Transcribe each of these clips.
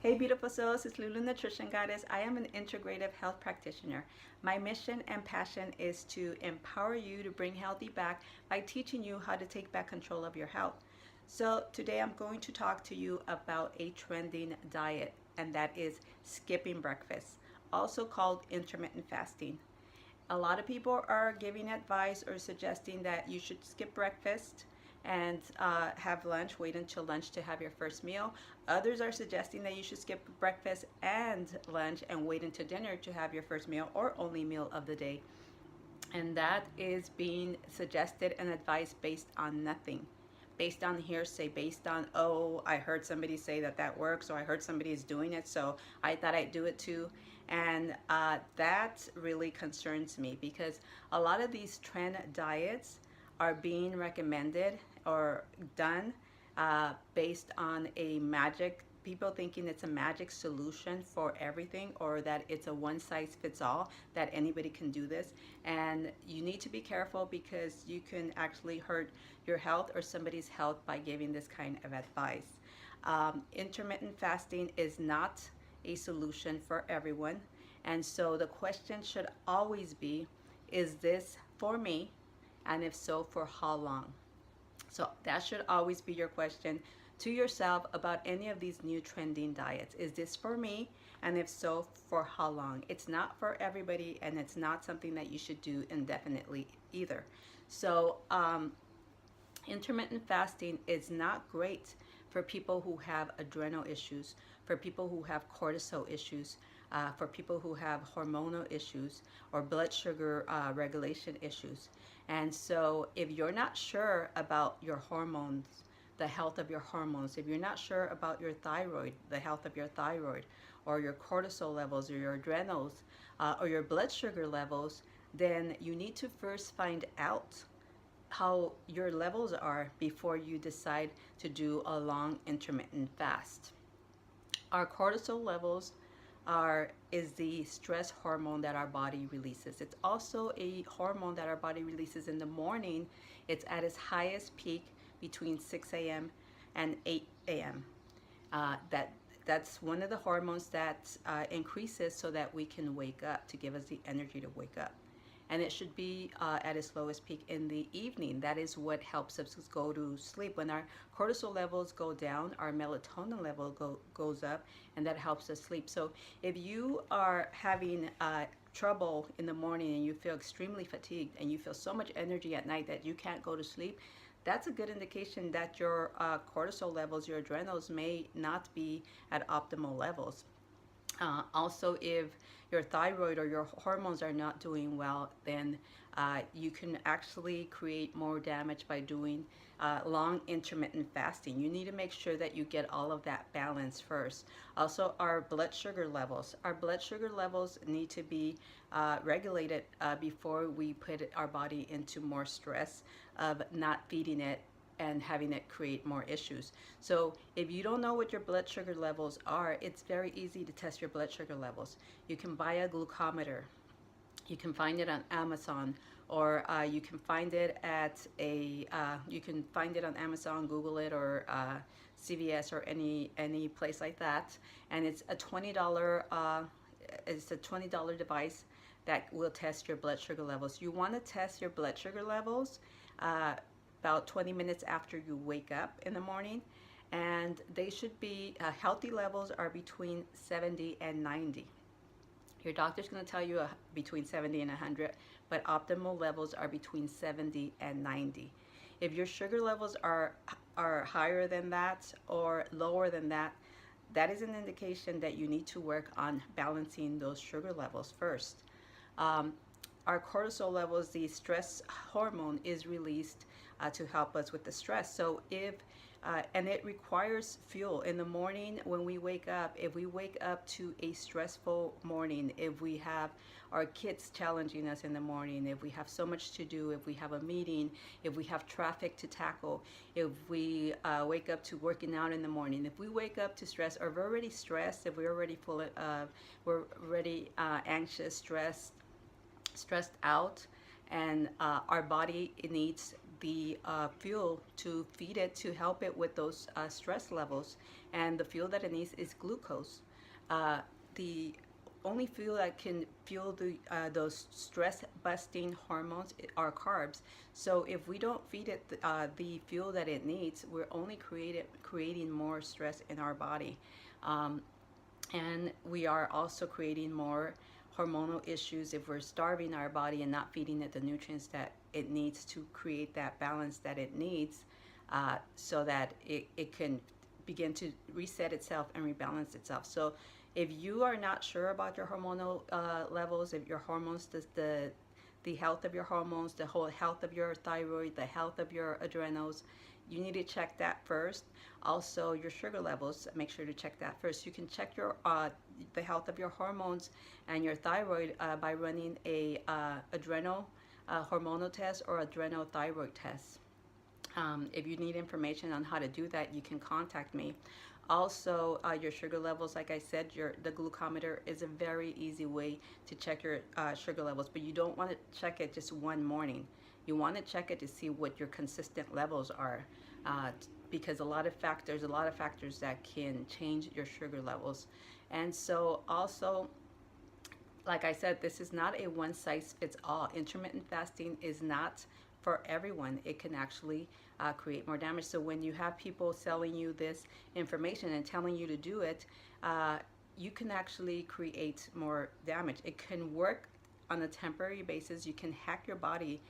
Hey beautiful souls, it's Lulu Nutrition Goddess. I am an integrative health practitioner. My mission and passion is to empower you to bring healthy back by teaching you how to take back control of your health. So today I'm going to talk to you about a trending diet, and that is skipping breakfast, also called intermittent fasting. A lot of people are giving advice or suggesting that you should skip breakfast and have lunch, wait until lunch to have your first meal. Others are suggesting that you should skip breakfast and lunch and wait until dinner to have your first meal or only meal of the day. And that is being suggested and advised based on nothing, based on hearsay, based on, oh, I heard somebody say that that works, or I heard somebody is doing it, so I thought I'd do it too. And that really concerns me because a lot of these trend diets are being recommended or done based on a magic, people thinking it's a magic solution for everything, or that it's a one size fits all, that anybody can do this. And you need to be careful because you can actually hurt your health or somebody's health by giving this kind of advice. Intermittent fasting is not a solution for everyone. And so the question should always be, is this for me? And if so, for how long? So that should always be your question to yourself about any of these new trending diets. Is this for me? And if so, for how long? It's not for everybody, and it's not something that you should do indefinitely either. So intermittent fasting is not great for people who have adrenal issues, for people who have cortisol issues, for people who have hormonal issues or blood sugar regulation issues. And so if you're not sure about your hormones, the health of your hormones, if you're not sure about your thyroid, the health of your thyroid, or your cortisol levels, or your adrenals, or your blood sugar levels, then you need to first find out how your levels are before you decide to do a long intermittent fast. Our cortisol levels is the stress hormone that our body releases. It's also a hormone that our body releases in the morning. It's at its highest peak between 6 a.m. and 8 a.m. That's one of the hormones that increases so that we can wake up, to give us the energy to wake up. And it should be at its lowest peak in the evening. That is what helps us go to sleep. When our cortisol levels go down, our melatonin level goes up, and that helps us sleep. So if you are having trouble in the morning and you feel extremely fatigued and you feel so much energy at night that you can't go to sleep, that's a good indication that your cortisol levels, your adrenals, may not be at optimal levels. Also, if your thyroid or your hormones are not doing well, then you can actually create more damage by doing long intermittent fasting. You need to make sure that you get all of that balance first. Also, our blood sugar levels. Our blood sugar levels need to be regulated before we put our body into more stress of not feeding it and having it create more issues. So if you don't know what your blood sugar levels are, it's very easy to test your blood sugar levels. You can buy a glucometer. You can find it on Amazon, or you can find it at you can find it on Amazon, Google it, or CVS, or any place like that. And it's a $20 device that will test your blood sugar levels. You want to test your blood sugar levels about 20 minutes after you wake up in the morning, and they should be healthy levels are between 70 and 90. Your doctor's going to tell you between 70 and 100, but optimal levels are between 70 and 90. If your sugar levels are higher than that or lower than that, that is an indication that you need to work on balancing those sugar levels first. Our cortisol levels, the stress hormone, is released to help us with the stress. So and it requires fuel in the morning when we wake up. If we wake up to a stressful morning, if we have our kids challenging us in the morning, if we have so much to do, if we have a meeting, if we have traffic to tackle, if we wake up to working out in the morning, if we wake up to stress, or we're already stressed, if we're already we're already anxious, stressed out, and our body needs the fuel to feed it to help it with those stress levels. And the fuel that it needs is glucose. The only fuel that can fuel those stress-busting hormones are carbs. So if we don't feed it the fuel that it needs, we're only creating more stress in our body. And we are also creating more hormonal issues if we're starving our body and not feeding it the nutrients that it needs to create that balance that it needs, so that it can begin to reset itself and rebalance itself. So if you are not sure about your hormonal levels, if your hormones, the health of your hormones, the whole health of your thyroid, the health of your adrenals, you need to check that first. Also, your sugar levels, make sure to check that first. You can check your the health of your hormones and your thyroid by running a adrenal hormonal test or adrenal thyroid test. If you need information on how to do that, you can contact me. Also, your sugar levels, like I said, the glucometer is a very easy way to check your sugar levels, but you don't want to check it just one morning. You want to check it to see what your consistent levels are, because a lot of factors that can change your sugar levels. And so also, like I said, this is not a one size fits all. Intermittent fasting is not for everyone. It can actually create more damage. So when you have people selling you this information and telling you to do it, you can actually create more damage. It can work on a temporary basis. You can hack your body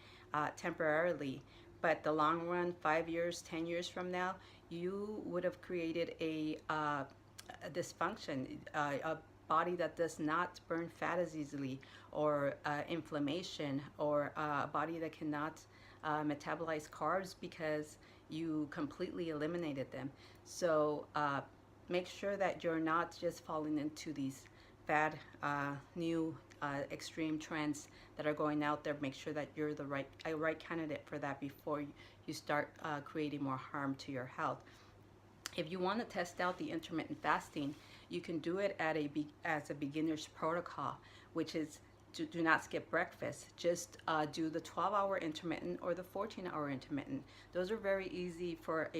temporarily, but the long run, 5 years, 10 years from now, you would have created a dysfunction, a body that does not burn fat as easily, or inflammation, or a body that cannot metabolize carbs because you completely eliminated them. So make sure that you're not just falling into these fad, new extreme trends that are going out there. Make sure that you're the right candidate for that before you start creating more harm to your health. If you want to test out the intermittent fasting, you can do it as a beginner's protocol, which is do not skip breakfast. Just do the 12-hour intermittent or the 14-hour intermittent. Those are very easy for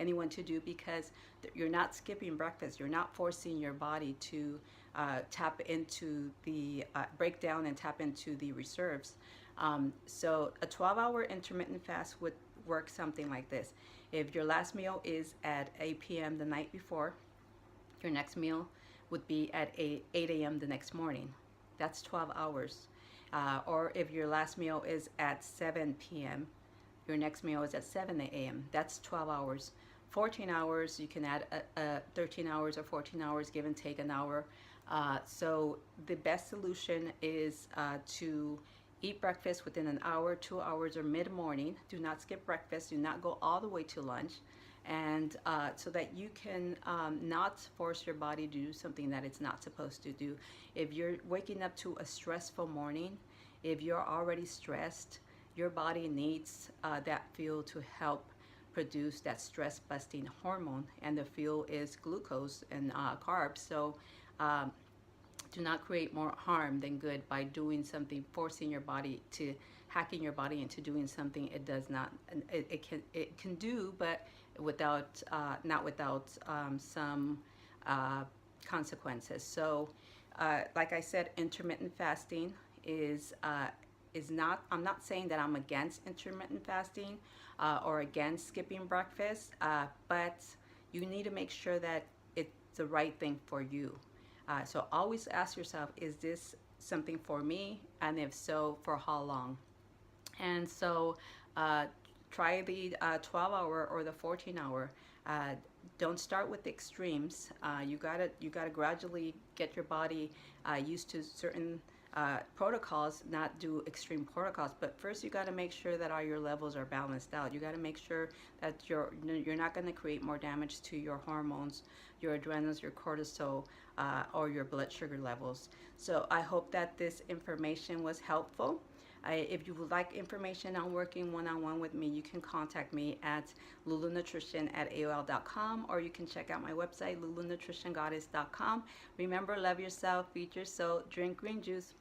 anyone to do because you're not skipping breakfast. You're not forcing your body to tap into the break down and tap into the reserves. So a 12-hour intermittent fast would work something like this. If your last meal is at 8 p.m. the night before, your next meal would be at 8 a.m. the next morning. That's 12 hours. Or if your last meal is at 7 p.m., your next meal is at 7 a.m. That's 12 hours. 14 hours, you can add 13 hours or 14 hours, give and take an hour. So the best solution is to eat breakfast within an hour, 2 hours, or mid-morning. Do not skip breakfast. Do not go all the way to lunch. And so that you can not force your body to do something that it's not supposed to do. If you're waking up to a stressful morning, if you're already stressed, your body needs that fuel to help produce that stress-busting hormone, and the fuel is glucose and carbs. So do not create more harm than good by doing something, forcing your body to, hacking your body into doing something it does not, it can do, but without not without some consequences. So like I said, intermittent fasting is not, I'm not saying that I'm against intermittent fasting or against skipping breakfast, but you need to make sure that it's the right thing for you. So always ask yourself, is this something for me? And if so, for how long? And so try the 12-hour or the 14-hour. Don't start with the extremes. You gotta gradually get your body used to certain protocols, not do extreme protocols. But first, you got to make sure that all your levels are balanced out. You got to make sure that you're not going to create more damage to your hormones, your adrenals, your cortisol, or your blood sugar levels. So I hope that this information was helpful. If you would like information on working one-on-one with me, you can contact me at lulunutrition@aol.com, or you can check out my website, lulunutritiongoddess.com. Remember, love yourself, feed your soul, drink green juice.